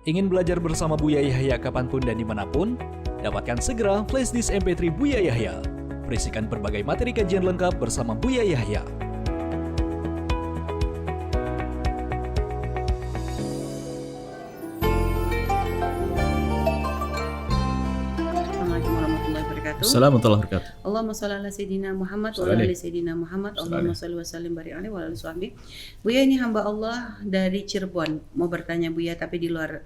Ingin belajar bersama Buya Yahya kapanpun dan dimanapun? Dapatkan segera flashdisk MP3 Buya Yahya. Berisikan berbagai materi kajian lengkap bersama Buya Yahya. Assalamualaikum warahmatullahi wabarakatuh. Allahumma shalli ala sayyidina Muhammad wa ala ali sayyidina Muhammad. Allahumma shalli wa sallim barik alaihi wa ala sahbihi. Buya, ini hamba Allah dari Cirebon mau bertanya Buya, tapi di luar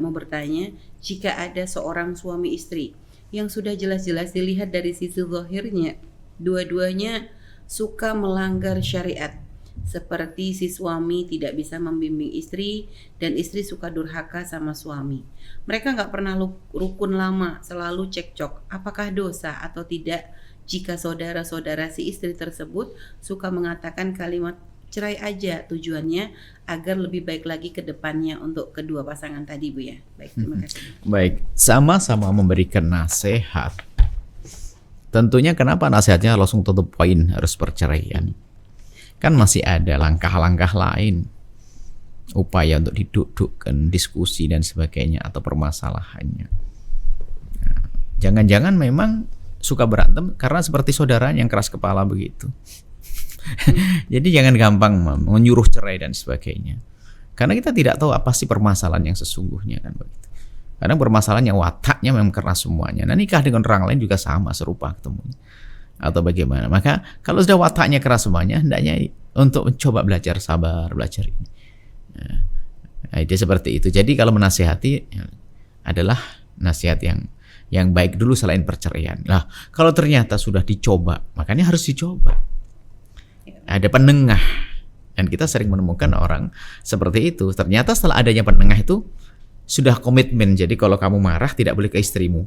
mau bertanya, jika ada seorang suami istri yang sudah jelas-jelas dilihat dari sisi zahirnya dua-duanya suka melanggar syariat, seperti si suami tidak bisa membimbing istri dan istri suka durhaka sama suami. Mereka nggak pernah rukun lama, selalu cekcok. Apakah dosa atau tidak jika saudara-saudara si istri tersebut suka mengatakan kalimat cerai aja, tujuannya agar lebih baik lagi ke depannya untuk kedua pasangan tadi, Bu ya? Baik, terima kasih. Baik, sama-sama memberikan nasihat. Tentunya kenapa nasihatnya langsung tutup poin harus perceraian? Kan masih ada langkah-langkah lain, upaya untuk didudukkan, diskusi dan sebagainya atau permasalahannya. Nah, jangan-jangan memang suka berantem karena seperti saudaranya yang keras kepala begitu. Jadi jangan gampang menyuruh cerai dan sebagainya. Karena kita tidak tahu apa sih permasalahan yang sesungguhnya, kan begitu. Kadang permasalahannya wataknya memang keras semuanya. Nah, nikah dengan orang lain juga sama, serupa ketemunya. Atau bagaimana? Maka kalau sudah wataknya keras semuanya, hendaknya untuk mencoba belajar sabar, belajar ini. Nah, itu seperti itu. Jadi kalau menasihati adalah nasihat yang baik dulu selain perceraian. Nah, kalau ternyata sudah dicoba, makanya harus dicoba. Ada penengah, dan kita sering menemukan orang seperti itu. Ternyata setelah adanya penengah itu sudah komitmen. Jadi kalau kamu marah tidak boleh ke istrimu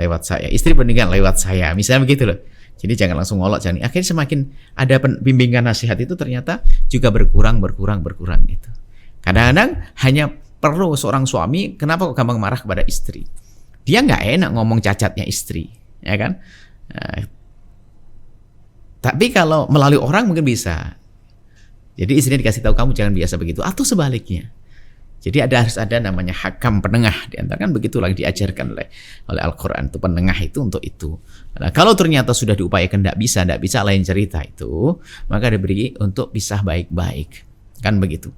lewat saya, istri pendidikan lewat saya, misalnya begitu loh. Jadi jangan langsung ngolok, jangan. Akhirnya semakin ada bimbingan nasihat itu ternyata juga berkurang gitu. Kadang-kadang hanya perlu seorang suami, kenapa kok gampang marah kepada istri? Dia nggak enak ngomong cacatnya istri, ya kan? Tapi kalau melalui orang mungkin bisa. Jadi istrinya dikasih tahu kamu jangan biasa begitu, atau sebaliknya. Jadi harus ada namanya hakam penengah di antara, kan begitu lagi diajarkan oleh Al-Qur'an, itu penengah itu untuk itu. Nah, kalau ternyata sudah diupayakan tidak bisa lain cerita itu, maka diberi untuk pisah baik-baik. Kan begitu.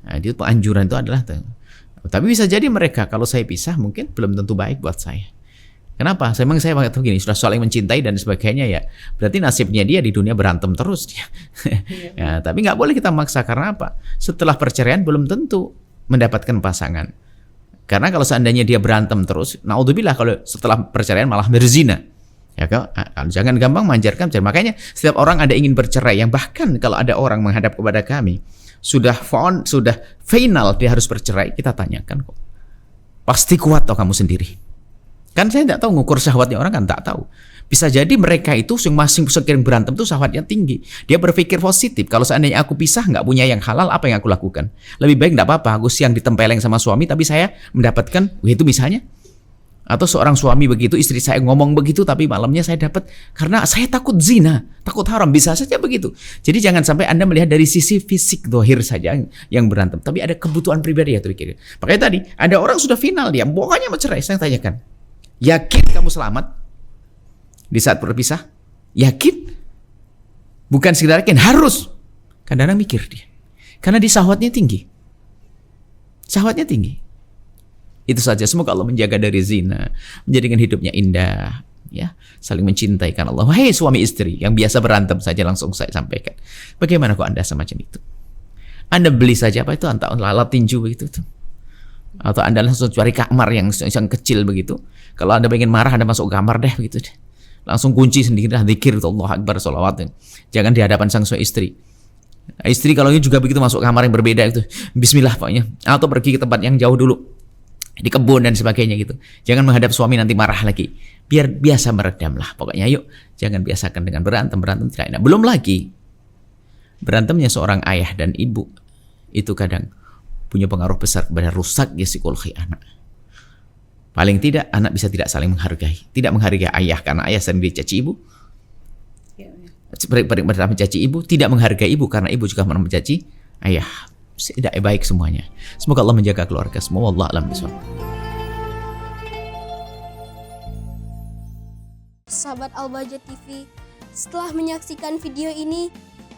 Nah, itu anjuran itu adalah tapi bisa jadi mereka kalau saya pisah mungkin belum tentu baik buat saya. Kenapa? Memang saya waktu gini sudah saling mencintai dan sebagainya ya. Berarti nasibnya dia di dunia berantem terus dia. Ya, tapi nggak boleh kita maksa, karena apa? Setelah perceraian belum tentu mendapatkan pasangan. Karena kalau seandainya dia berantem terus, naudzubillah kalau setelah perceraian malah berzina. Ya kan? Jangan gampang manjarkan. Makanya setiap orang ada ingin bercerai, yang bahkan kalau ada orang menghadap kepada kami sudah final dia harus bercerai, kita tanyakan kok. Pasti kuat toh kamu sendiri? Kan saya tidak tahu ngukur syahwatnya orang, kan tak tahu. Bisa jadi mereka itu masing sering berantem tuh syahwatnya tinggi. Dia berpikir positif. Kalau seandainya aku pisah nggak punya yang halal, apa yang aku lakukan? Lebih baik nggak apa-apa. Aku siang ditempeleng sama suami, tapi saya mendapatkan itu misalnya. Atau seorang suami begitu, istri saya ngomong begitu, tapi malamnya saya dapat karena saya takut zina, takut haram. Bisa saja begitu. Jadi jangan sampai Anda melihat dari sisi fisik dohir saja yang berantem, tapi ada kebutuhan pribadi ya terpikir. Makanya tadi ada orang sudah final dia, pokoknya mau cerai. Saya tanyakan, yakin kamu selamat di saat berpisah? Yakin? Bukan sekedar yakin, harus. Kadang-kadang mikir dia. Karena di syahwatnya tinggi. Syahwatnya tinggi. Itu saja, semoga Allah menjaga dari zina, menjadikan hidupnya indah, ya, saling mencintai karena Allah. Hei suami istri yang biasa berantem saja, langsung saya sampaikan. Bagaimana kok Anda semacam itu? Anda beli saja apa itu, antara lalat tinju begitu tuh. Atau Anda langsung cari kamar yang kecil begitu. Kalau Anda pengen marah, Anda masuk kamar deh begitu deh. Langsung kunci sendiri, zikir Allah Akbar, sholawat. Jangan di hadapan sang suami istri. Istri kalau ini juga begitu, masuk kamar yang berbeda itu, bismillah pokoknya. Atau pergi ke tempat yang jauh dulu, di kebun dan sebagainya gitu. Jangan menghadap suami nanti marah lagi. Biar biasa meredam lah pokoknya. Yuk, jangan biasakan dengan berantem tidak enak. Belum lagi berantemnya seorang ayah dan ibu itu kadang punya pengaruh besar kepada rusaknya psikologi anak. Paling tidak anak bisa tidak saling menghargai. Tidak menghargai ayah karena ayah sering dicaci ibu. Mencaci ibu, tidak menghargai ibu karena ibu juga mencaci ayah. tidak baik semuanya. Semoga Allah menjaga keluarga semua. Wallahu a'lam bishawab. Sahabat Al-Bahjah TV, setelah menyaksikan video ini,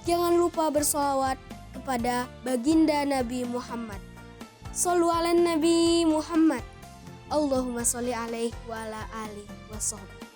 jangan lupa bersolawat kepada baginda Nabi Muhammad. Shollu ala Nabi Muhammad. Allahumma sholli alaihi wa ala alihi wa sahbihi.